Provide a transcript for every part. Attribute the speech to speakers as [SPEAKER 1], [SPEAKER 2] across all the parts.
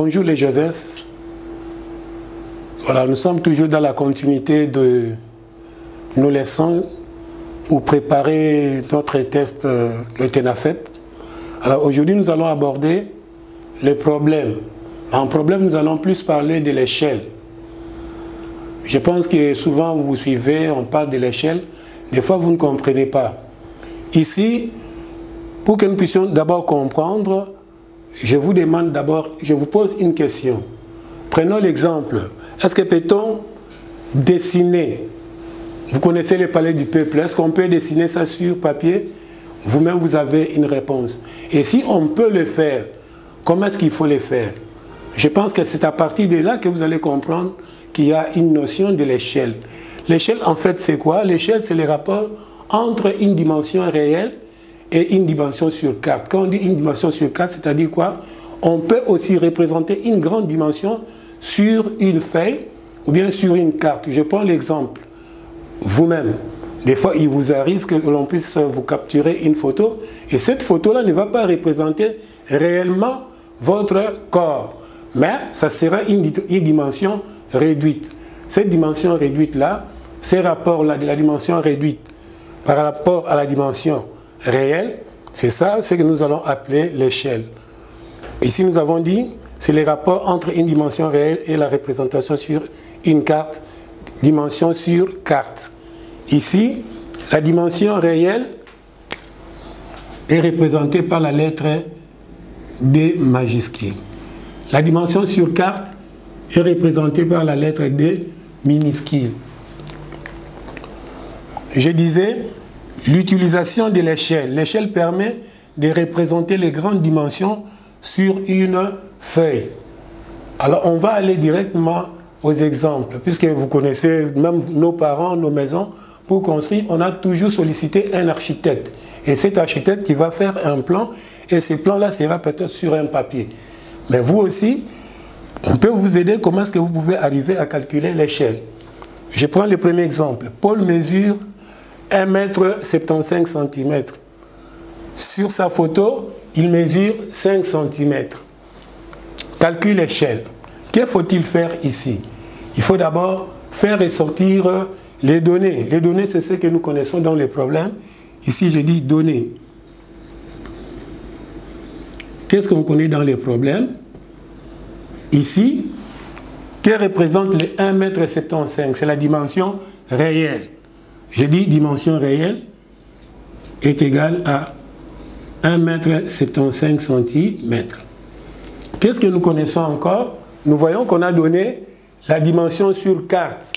[SPEAKER 1] Bonjour les Joseph. Voilà, nous sommes toujours dans la continuité de nos leçons pour préparer notre test, le TENAFEP. Alors aujourd'hui, nous allons aborder les problèmes. En problème, nous allons plus parler de l'échelle. Je pense que souvent vous suivez, on parle de l'échelle. Des fois, vous ne comprenez pas. Ici, pour que nous puissions d'abord comprendre, je vous demande d'abord, je vous pose une question. Prenons l'exemple. Est-ce que peut-on dessiner? Vous connaissez le palais du peuple. Est-ce qu'on peut dessiner ça sur papier? Vous-même, vous avez une réponse. Et si on peut le faire, comment est-ce qu'il faut le faire? Je pense que c'est à partir de là que vous allez comprendre qu'il y a une notion de l'échelle. L'échelle, en fait, c'est quoi? L'échelle, c'est le rapport entre une dimension réelle et une dimension sur carte. Quand on dit une dimension sur carte, c'est-à-dire quoi? On peut aussi représenter une grande dimension sur une feuille ou bien sur une carte. Je prends l'exemple. Vous-même, des fois, il vous arrive que l'on puisse vous capturer une photo et cette photo-là ne va pas représenter réellement votre corps, mais ça sera une dimension réduite. Cette dimension réduite-là, ces rapports-là de la dimension réduite par rapport à la dimension réelle, c'est ça ce que nous allons appeler l'échelle. Ici, nous avons dit, c'est les rapports entre une dimension réelle et la représentation sur une carte, dimension sur carte. Ici, la dimension réelle est représentée par la lettre D majuscule. La dimension sur carte est représentée par la lettre D minuscule. Je disais, l'utilisation de l'échelle. L'échelle permet de représenter les grandes dimensions sur une feuille. Alors, on va aller directement aux exemples, puisque vous connaissez même nos parents, nos maisons. Pour construire, on a toujours sollicité un architecte. Et cet architecte qui va faire un plan, et ce plan-là sera peut-être sur un papier. Mais vous aussi, on peut vous aider comment est-ce que vous pouvez arriver à calculer l'échelle. Je prends le premier exemple. Paul mesure 1,75 m. Sur sa photo, il mesure 5 cm. Calcule l'échelle. Que faut-il faire ici? Il faut d'abord faire ressortir les données. Les données, c'est ce que nous connaissons dans les problèmes. Ici, je dis données. Qu'est-ce qu'on connaît dans les problèmes? Ici, que représente les 1,75 m? C'est la dimension réelle. Je dis dimension réelle est égale à 1,75 cm. Qu'est-ce que nous connaissons encore? Nous voyons qu'on a donné la dimension sur carte.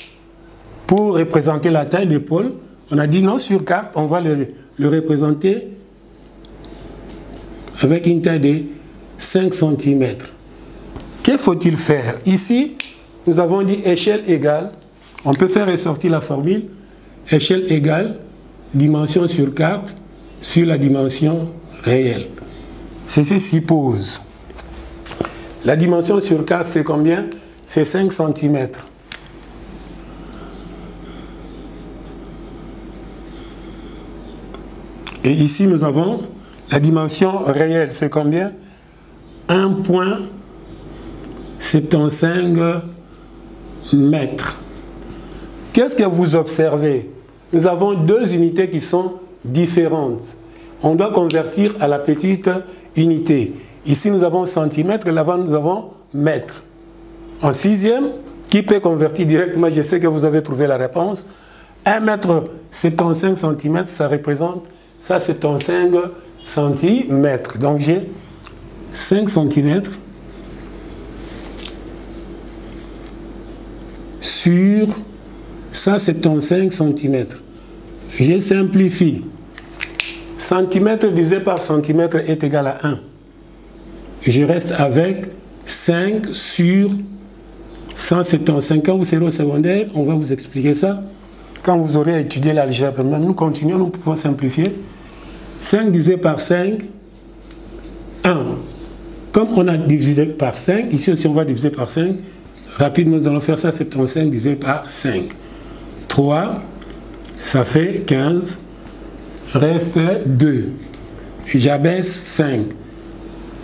[SPEAKER 1] Pour représenter la taille d'épaule, on a dit non, sur carte, on va le représenter avec une taille de 5 cm. Que faut-il faire? Ici, nous avons dit échelle égale, on peut faire ressortir la formule, échelle égale dimension sur carte sur la dimension réelle. Ceci suppose. La dimension sur carte, c'est combien? C'est 5 cm. Et ici, nous avons la dimension réelle, c'est combien? 1,75 m. Qu'est-ce que vous observez? Nous avons deux unités qui sont différentes. On doit convertir à la petite unité. Ici, nous avons centimètre, là-bas, nous avons mètre. En sixième, qui peut convertir directement? Je sais que vous avez trouvé la réponse. 1,75 m, ça représente, ça c'est 5 cm. Donc j'ai 5 cm sur, ça c'est 5 cm. Je simplifie. Centimètre divisé par centimètre est égal à 1. Je reste avec 5 sur 175. Quand vous serez au secondaire, on va vous expliquer ça. Quand vous aurez étudié l'algèbre, nous continuons, nous pouvons simplifier. 5 divisé par 5, 1. Comme on a divisé par 5, ici aussi on va diviser par 5. Rapidement, nous allons faire ça, 75 divisé par 5. 3, ça fait 15. Reste 2. J'abaisse 5.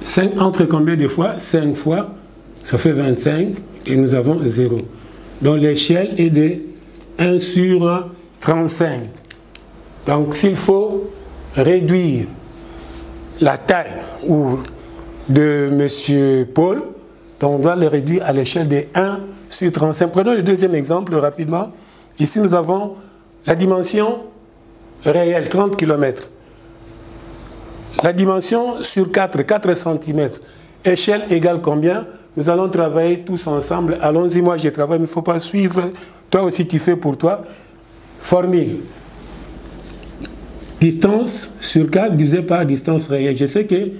[SPEAKER 1] 5 entre combien de fois? 5 fois. ça fait 25 et nous avons 0. Donc l'échelle est de 1 sur 35. Donc s'il faut réduire la taille de M. Paul, donc on doit le réduire à l'échelle de 1 sur 35. Prenons le deuxième exemple rapidement. Ici nous avons la dimension réelle, 30 km. La dimension sur 4 cm. Échelle égale combien? Nous allons travailler tous ensemble. Allons-y, moi je travaille, mais il ne faut pas suivre. Toi aussi tu fais pour toi. Formule. Distance sur 4 divisé par distance réelle. Je sais que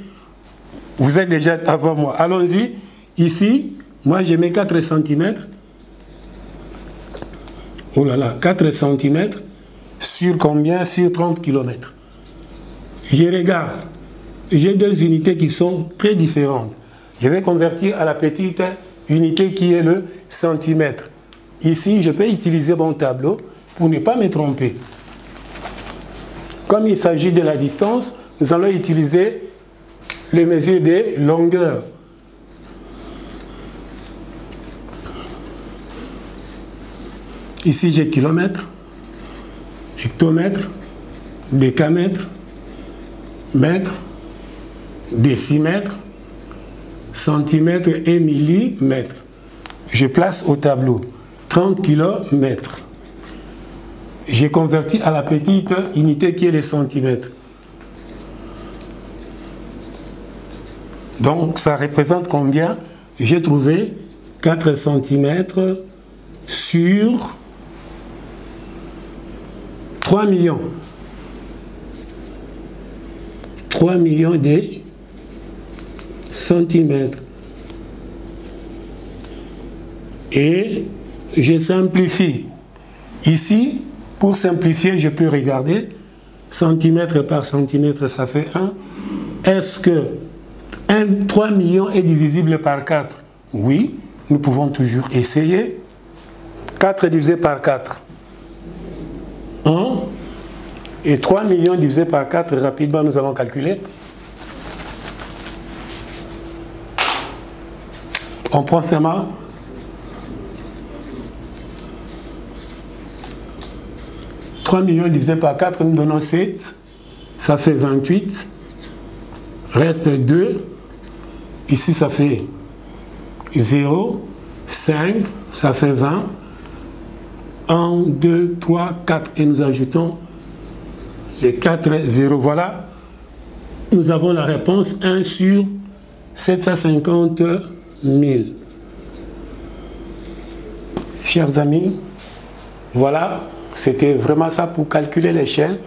[SPEAKER 1] vous êtes déjà avant moi. Allons-y. Ici, moi je mets 4 cm. Oh là là, 4 cm sur combien? Sur 30 km. Je regarde. J'ai deux unités qui sont très différentes. Je vais convertir à la petite unité qui est le centimètre. Ici, je peux utiliser mon tableau pour ne pas me tromper. Comme il s'agit de la distance, nous allons utiliser les mesures des longueurs. Ici, j'ai kilomètre, hectomètre, décamètre, mètre, décimètre, centimètre et millimètre. Je place au tableau 30 km. J'ai converti à la petite unité qui est les centimètres. Donc ça représente combien? J'ai trouvé 4 cm sur 3 millions. 3 millions de centimètres. Et je simplifie. Ici, pour simplifier, je peux regarder. Centimètre par centimètre, ça fait 1. Est-ce que 3 millions est divisible par 4? Oui, nous pouvons toujours essayer. 4 divisé par 4. 1. Et 3 millions divisé par 4, rapidement nous allons calculer. On prend seulement 3 millions divisé par 4, nous donnons 7. Ça fait 28. Reste 2. Ici, ça fait 0. 5. Ça fait 20. 1, 2, 3, 4. Et nous ajoutons les 4 0. Voilà. Nous avons la réponse 1 sur 750 000. Chers amis, voilà. C'était vraiment ça pour calculer l'échelle.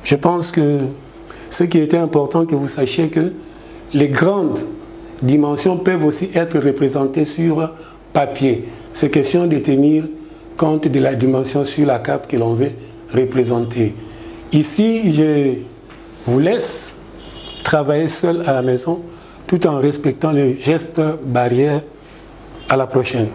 [SPEAKER 1] Je pense que ce qui était important, que vous sachiez que les grandes dimensions peuvent aussi être représentées sur papier. C'est question de tenir compte de la dimension sur la carte que l'on veut représenter. Ici, je vous laisse travailler seul à la maison tout en respectant les gestes barrières. À la prochaine.